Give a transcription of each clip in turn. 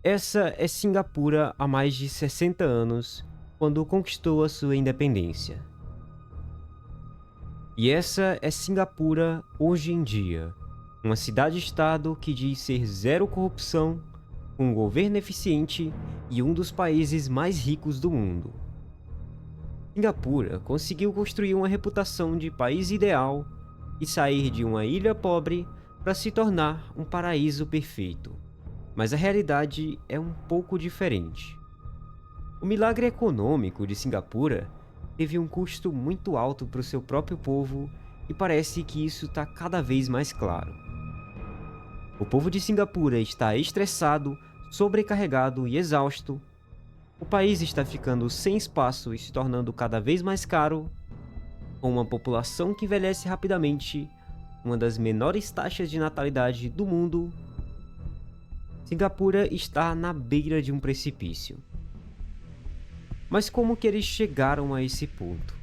Essa é Singapura há mais de 60 anos, quando conquistou a sua independência. E essa é Singapura hoje em dia, uma cidade-estado que diz ser zero corrupção, com um governo eficiente e um dos países mais ricos do mundo. Singapura conseguiu construir uma reputação de país ideal e sair de uma ilha pobre para se tornar um paraíso perfeito. Mas a realidade é um pouco diferente. O milagre econômico de Singapura teve um custo muito alto para o seu próprio povo e parece que isso está cada vez mais claro. O povo de Singapura está estressado, sobrecarregado e exausto. O país está ficando sem espaço e se tornando cada vez mais caro, com uma população que envelhece rapidamente, uma das menores taxas de natalidade do mundo. Singapura está na beira de um precipício. Mas como que eles chegaram a esse ponto?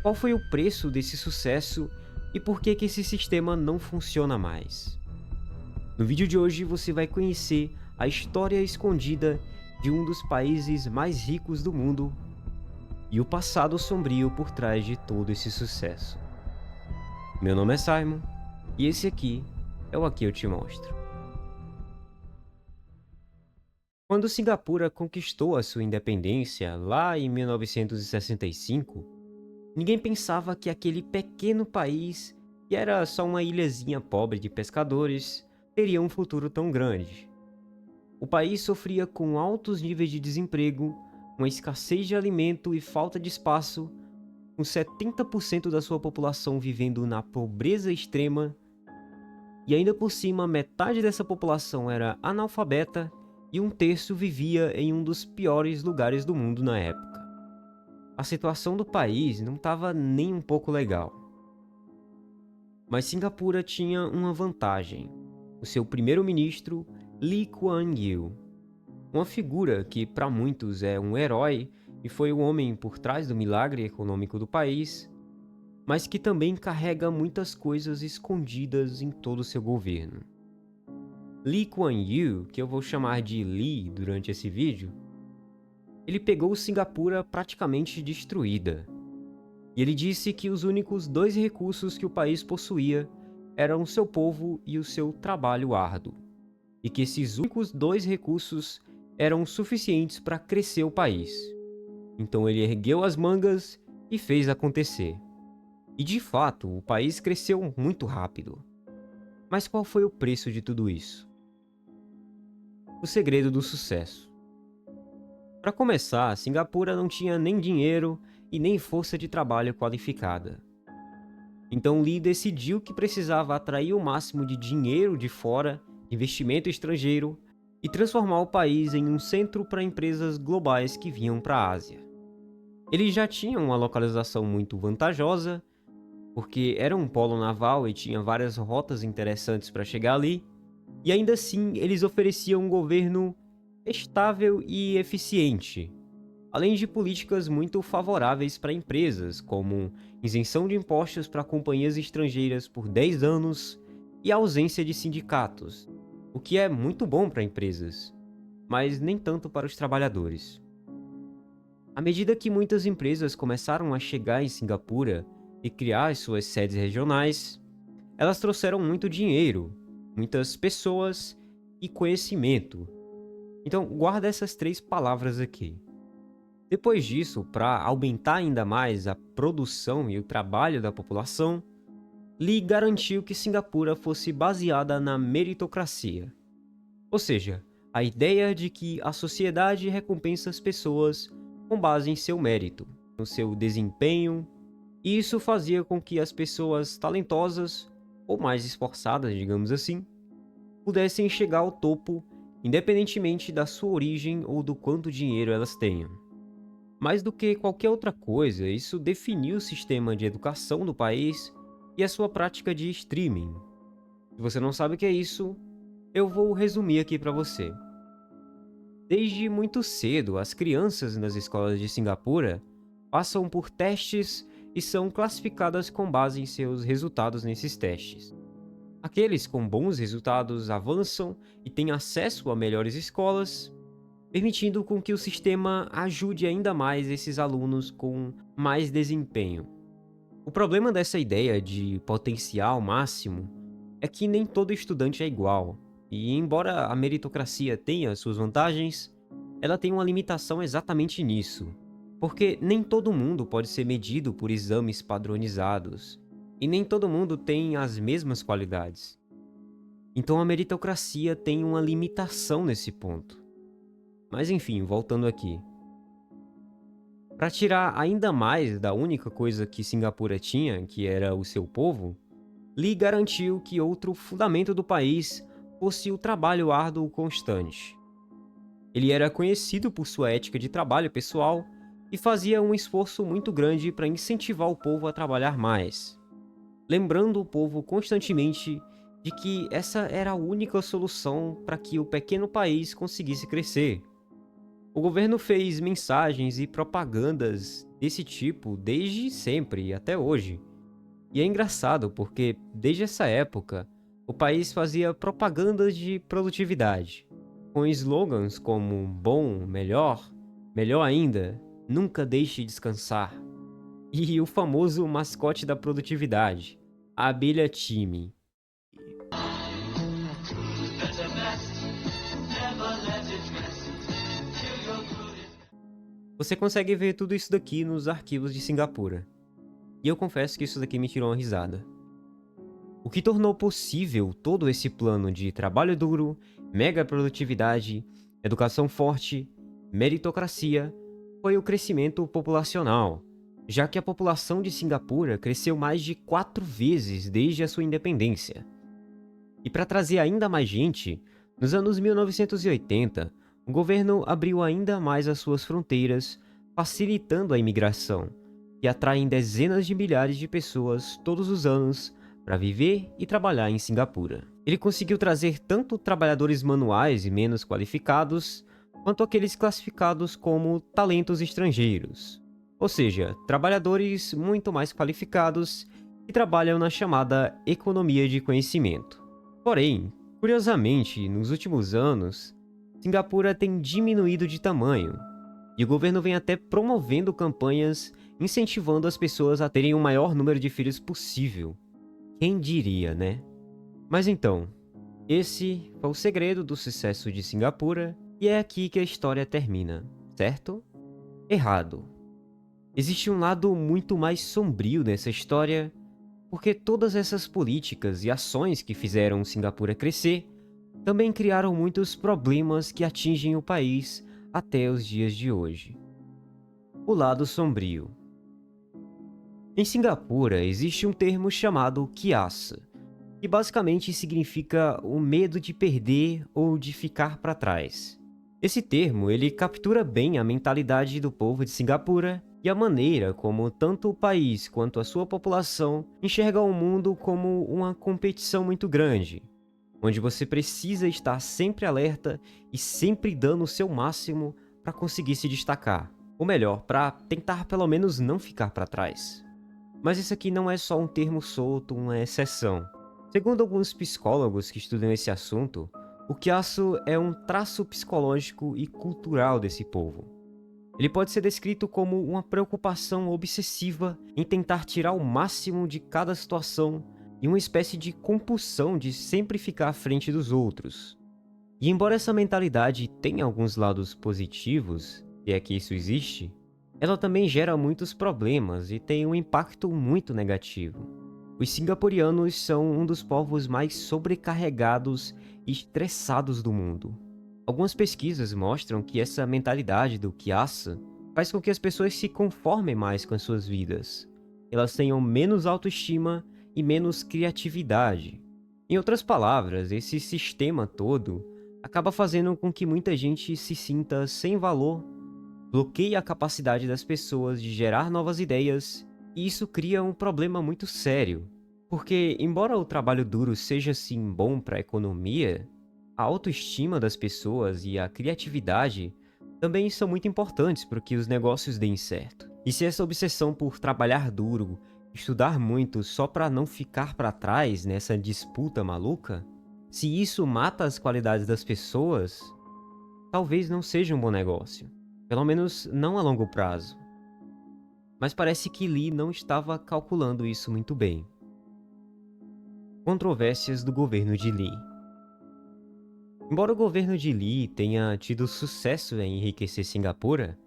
Qual foi o preço desse sucesso e por que esse sistema não funciona mais? No vídeo de hoje você vai conhecer a história escondida de um dos países mais ricos do mundo e o passado sombrio por trás de todo esse sucesso. Meu nome é Simon e esse aqui é o Aqui Eu Te Mostro. Quando Singapura conquistou a sua independência lá em 1965, ninguém pensava que aquele pequeno país, que era só uma ilhazinha pobre de pescadores, teria um futuro tão grande. O país sofria com altos níveis de desemprego, uma escassez de alimento e falta de espaço, com 70% da sua população vivendo na pobreza extrema, e ainda por cima metade dessa população era analfabeta e um terço vivia em um dos piores lugares do mundo na época. A situação do país não estava nem um pouco legal. Mas Singapura tinha uma vantagem: o seu primeiro-ministro, Lee Kuan Yew, uma figura que para muitos é um herói e foi o homem por trás do milagre econômico do país, mas que também carrega muitas coisas escondidas em todo o seu governo. Lee Kuan Yew, que eu vou chamar de Lee durante esse vídeo, ele pegou Singapura praticamente destruída. E ele disse que os únicos dois recursos que o país possuía eram o seu povo e o seu trabalho árduo. E que esses únicos dois recursos eram suficientes para crescer o país. Então ele ergueu as mangas e fez acontecer. E de fato, o país cresceu muito rápido. Mas qual foi o preço de tudo isso? O segredo do sucesso. Para começar, Singapura não tinha nem dinheiro e nem força de trabalho qualificada. Então Lee decidiu que precisava atrair o máximo de dinheiro de fora, investimento estrangeiro, e transformar o país em um centro para empresas globais que vinham para a Ásia. Ele já tinha uma localização muito vantajosa, porque era um polo naval e tinha várias rotas interessantes para chegar ali, e ainda assim eles ofereciam um governo estável e eficiente, além de políticas muito favoráveis para empresas, como isenção de impostos para companhias estrangeiras por 10 anos e ausência de sindicatos, o que é muito bom para empresas, mas nem tanto para os trabalhadores. À medida que muitas empresas começaram a chegar em Singapura e criar suas sedes regionais, elas trouxeram muito dinheiro, muitas pessoas e conhecimento. Então, guarda essas 3 palavras aqui. Depois disso, para aumentar ainda mais a produção e o trabalho da população, Lee garantiu que Singapura fosse baseada na meritocracia. Ou seja, a ideia de que a sociedade recompensa as pessoas com base em seu mérito, no seu desempenho, e isso fazia com que as pessoas talentosas, ou mais esforçadas, digamos assim, pudessem chegar ao topo independentemente da sua origem ou do quanto dinheiro elas tenham. Mais do que qualquer outra coisa, isso definiu o sistema de educação do país e a sua prática de streaming. Se você não sabe o que é isso, eu vou resumir aqui para você. Desde muito cedo, as crianças nas escolas de Singapura passam por testes e são classificadas com base em seus resultados nesses testes. Aqueles com bons resultados avançam e têm acesso a melhores escolas, permitindo com que o sistema ajude ainda mais esses alunos com mais desempenho. O problema dessa ideia de potencial máximo é que nem todo estudante é igual, e embora a meritocracia tenha suas vantagens, ela tem uma limitação exatamente nisso, porque nem todo mundo pode ser medido por exames padronizados, e nem todo mundo tem as mesmas qualidades. Então a meritocracia tem uma limitação nesse ponto. Mas enfim, voltando aqui. Para tirar ainda mais da única coisa que Singapura tinha, que era o seu povo, Lee garantiu que outro fundamento do país fosse o trabalho árduo constante. Ele era conhecido por sua ética de trabalho pessoal e fazia um esforço muito grande para incentivar o povo a trabalhar mais, lembrando o povo constantemente de que essa era a única solução para que o pequeno país conseguisse crescer. O governo fez mensagens e propagandas desse tipo desde sempre e até hoje. E é engraçado porque, desde essa época, o país fazia propagandas de produtividade, com slogans como bom, melhor, melhor ainda, nunca deixe descansar. E o famoso mascote da produtividade, a abelha Time. Você consegue ver tudo isso daqui nos arquivos de Singapura. E eu confesso que isso daqui me tirou uma risada. O que tornou possível todo esse plano de trabalho duro, mega produtividade, educação forte, meritocracia, foi o crescimento populacional, já que a população de Singapura cresceu mais de 4 vezes desde a sua independência. E para trazer ainda mais gente, nos anos 1980, o governo abriu ainda mais as suas fronteiras, facilitando a imigração, que atraem dezenas de milhares de pessoas todos os anos para viver e trabalhar em Singapura. Ele conseguiu trazer tanto trabalhadores manuais e menos qualificados, quanto aqueles classificados como talentos estrangeiros, ou seja, trabalhadores muito mais qualificados que trabalham na chamada economia de conhecimento. Porém, curiosamente, nos últimos anos, Singapura tem diminuído de tamanho, e o governo vem até promovendo campanhas incentivando as pessoas a terem o maior número de filhos possível. Quem diria, né? Mas então, esse foi o segredo do sucesso de Singapura, e é aqui que a história termina, certo? Errado. Existe um lado muito mais sombrio nessa história, porque todas essas políticas e ações que fizeram Singapura crescer também criaram muitos problemas que atingem o país até os dias de hoje. O lado sombrio. Em Singapura existe um termo chamado Kiasa, que basicamente significa o medo de perder ou de ficar para trás. Esse termo ele captura bem a mentalidade do povo de Singapura e a maneira como tanto o país quanto a sua população enxergam o mundo como uma competição muito grande, onde você precisa estar sempre alerta e sempre dando o seu máximo para conseguir se destacar, ou melhor, para tentar pelo menos não ficar para trás. Mas isso aqui não é só um termo solto, uma exceção. Segundo alguns psicólogos que estudam esse assunto, o Kiasu é um traço psicológico e cultural desse povo. Ele pode ser descrito como uma preocupação obsessiva em tentar tirar o máximo de cada situação e uma espécie de compulsão de sempre ficar à frente dos outros. E embora essa mentalidade tenha alguns lados positivos, se é que isso existe, ela também gera muitos problemas e tem um impacto muito negativo. Os singapurianos são um dos povos mais sobrecarregados e estressados do mundo. Algumas pesquisas mostram que essa mentalidade do Kiasa faz com que as pessoas se conformem mais com as suas vidas. Elas tenham menos autoestima e menos criatividade. Em outras palavras, esse sistema todo acaba fazendo com que muita gente se sinta sem valor, bloqueia a capacidade das pessoas de gerar novas ideias, e isso cria um problema muito sério. Porque, embora o trabalho duro seja sim bom para a economia, a autoestima das pessoas e a criatividade também são muito importantes para que os negócios deem certo. E se essa obsessão por trabalhar duro Estudar muito só para não ficar para trás nessa disputa maluca? Se isso mata as qualidades das pessoas, talvez não seja um bom negócio. Pelo menos não a longo prazo. Mas parece que Lee não estava calculando isso muito bem. Controvérsias do governo de Lee. Embora o governo de Lee tenha tido sucesso em enriquecer Singapura,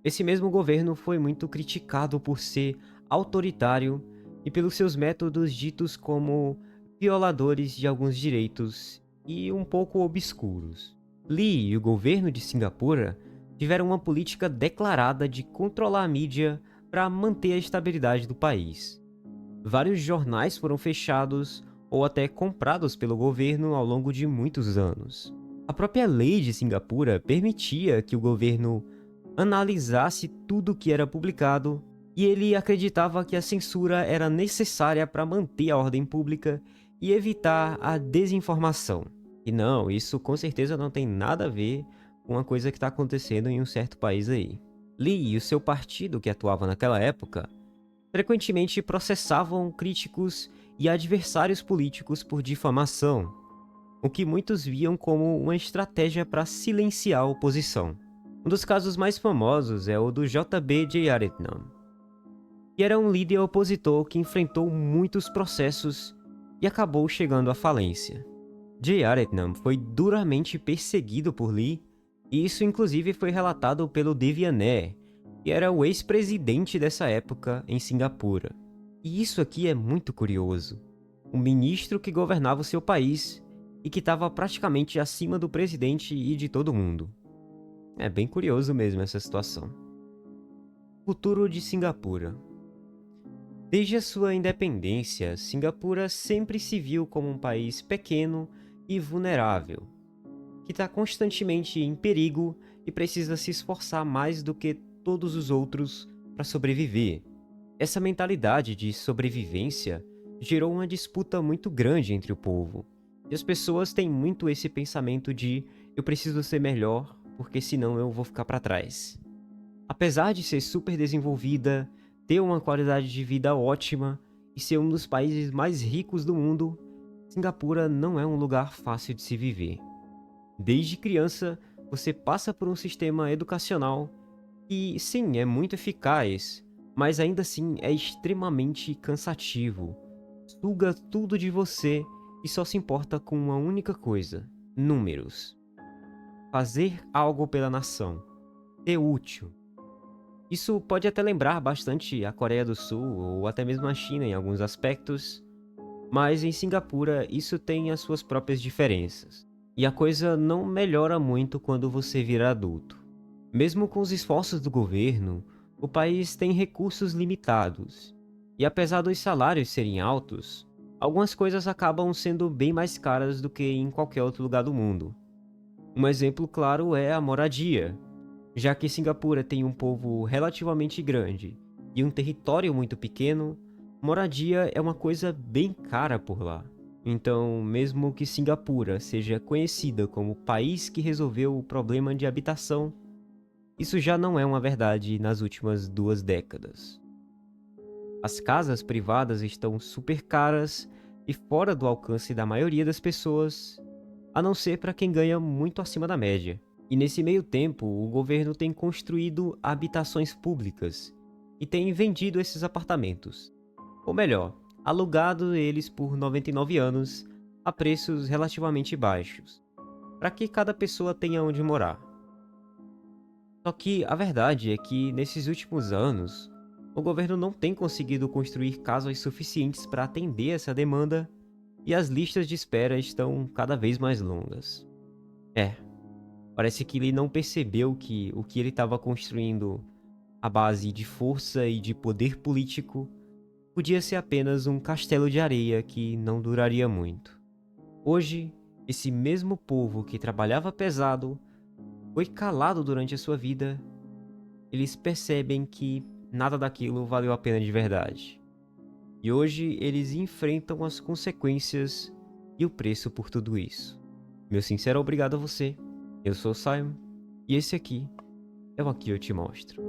esse mesmo governo foi muito criticado por ser autoritário e pelos seus métodos ditos como violadores de alguns direitos e um pouco obscuros. Lee e o governo de Singapura tiveram uma política declarada de controlar a mídia para manter a estabilidade do país. Vários jornais foram fechados ou até comprados pelo governo ao longo de muitos anos. A própria lei de Singapura permitia que o governo analisasse tudo que era publicado e ele acreditava que a censura era necessária para manter a ordem pública e evitar a desinformação. E não, isso com certeza não tem nada a ver com uma coisa que está acontecendo em um certo país aí. Lee e o seu partido que atuava naquela época frequentemente processavam críticos e adversários políticos por difamação, o que muitos viam como uma estratégia para silenciar a oposição. Um dos casos mais famosos é o do J.B. Jeyaretnam, que era um líder opositor que enfrentou muitos processos e acabou chegando à falência. Jeyaretnam foi duramente perseguido por Lee, e isso inclusive foi relatado pelo Devian Air, que era o ex-presidente dessa época em Singapura. E isso aqui é muito curioso. Um ministro que governava o seu país e que estava praticamente acima do presidente e de todo mundo. É bem curioso mesmo essa situação. Futuro de Singapura. Desde a sua independência, Singapura sempre se viu como um país pequeno e vulnerável, que está constantemente em perigo e precisa se esforçar mais do que todos os outros para sobreviver. Essa mentalidade de sobrevivência gerou uma disputa muito grande entre o povo. E as pessoas têm muito esse pensamento de eu preciso ser melhor porque senão eu vou ficar para trás. Apesar de ser super desenvolvida, ter uma qualidade de vida ótima e ser um dos países mais ricos do mundo, Singapura não é um lugar fácil de se viver. Desde criança, você passa por um sistema educacional que, sim, é muito eficaz, mas ainda assim é extremamente cansativo. Suga tudo de você e só se importa com uma única coisa: números. Fazer algo pela nação. Ser útil. Isso pode até lembrar bastante a Coreia do Sul ou até mesmo a China em alguns aspectos, mas em Singapura isso tem as suas próprias diferenças. E a coisa não melhora muito quando você vira adulto. Mesmo com os esforços do governo, o país tem recursos limitados. E apesar dos salários serem altos, algumas coisas acabam sendo bem mais caras do que em qualquer outro lugar do mundo. Um exemplo claro é a moradia. Já que Singapura tem um povo relativamente grande e um território muito pequeno, moradia é uma coisa bem cara por lá. Então, mesmo que Singapura seja conhecida como o país que resolveu o problema de habitação, isso já não é uma verdade nas últimas 2 décadas. As casas privadas estão super caras e fora do alcance da maioria das pessoas, a não ser para quem ganha muito acima da média. E nesse meio tempo, o governo tem construído habitações públicas e tem vendido esses apartamentos. Ou melhor, alugado eles por 99 anos a preços relativamente baixos, para que cada pessoa tenha onde morar. Só que a verdade é que nesses últimos anos, o governo não tem conseguido construir casas suficientes para atender essa demanda e as listas de espera estão cada vez mais longas. Parece que ele não percebeu que o que ele estava construindo à base de força e de poder político podia ser apenas um castelo de areia que não duraria muito. Hoje, esse mesmo povo que trabalhava pesado foi calado durante a sua vida, eles percebem que nada daquilo valeu a pena de verdade. E hoje eles enfrentam as consequências e o preço por tudo isso. Meu sincero obrigado a você. Eu sou o Simon, e esse aqui é o Aqui Eu Te Mostro.